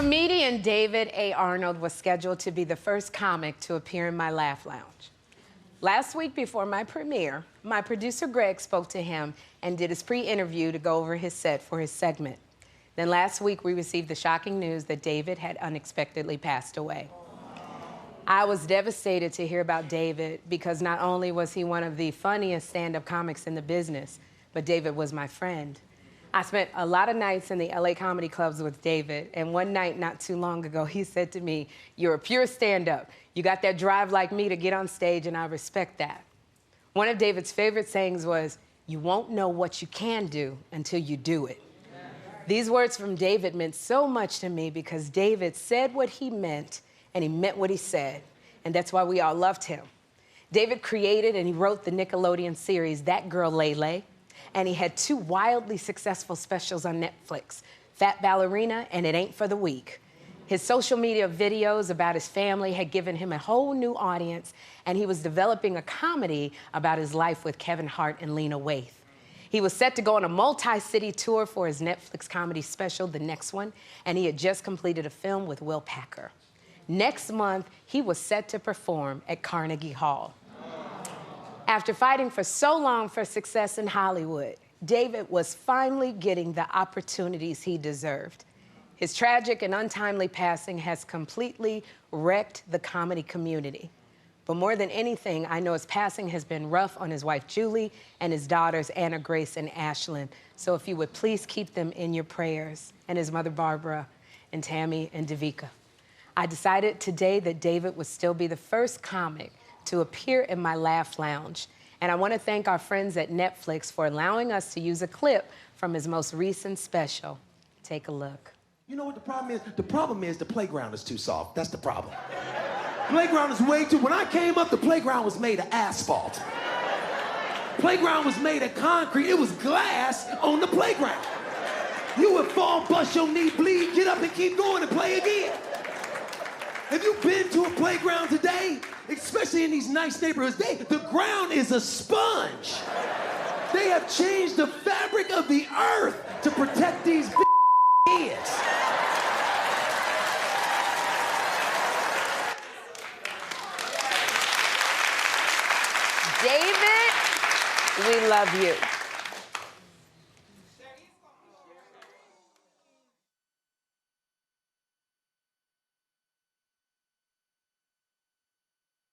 Comedian David A. Arnold was scheduled to be the first comic to appear in my Laugh Lounge. Last week before my premiere, my producer Greg spoke to him and did his pre-interview to go over his set for his segment. Then last week we received the shocking news that David had unexpectedly passed away. I was devastated to hear about David because not only was he one of the funniest stand-up comics in the business, but David was my friend. I spent a lot of nights in the LA comedy clubs with David, and one night not too long ago, he said to me, "You're a pure stand-up. You got that drive like me to get on stage, and I respect that." One of David's favorite sayings was, "You won't know what you can do until you do it." These words from David meant so much to me because David said what he meant, and he meant what he said, and that's why we all loved him. David created and he wrote the Nickelodeon series That Girl Lele, and he had two wildly successful specials on Netflix, Fat Ballerina and It Ain't for the Weak. His social media videos about his family had given him a whole new audience, and he was developing a comedy about his life with Kevin Hart and Lena Waithe. He was set to go on a multi-city tour for his Netflix comedy special, The Next One, and he had just completed a film with Will Packer. Next month, he was set to perform at Carnegie Hall. After fighting for so long for success in Hollywood, David was finally getting the opportunities he deserved. His tragic and untimely passing has completely wrecked the comedy community. But more than anything, I know his passing has been rough on his wife, Julie, and his daughters, Anna Grace and Ashlyn. So if you would please keep them in your prayers, and his mother, Barbara, and Tammy, and Davika. I decided today that David would still be the first comic to appear in my Laugh Lounge. And I want to thank our friends at Netflix for allowing us to use a clip from his most recent special. Take a look. You know what the problem is? The problem is the playground is too soft. That's the problem. Playground is way too... When I came up, the playground was made of asphalt. Playground was made of concrete. It was glass on the playground. You would fall, bust your knee, bleed, get up and keep going and play again. Have you been to a playground today? Especially in these nice neighborhoods, the ground is a sponge. They have changed the fabric of the earth to protect these kids. David, we love you.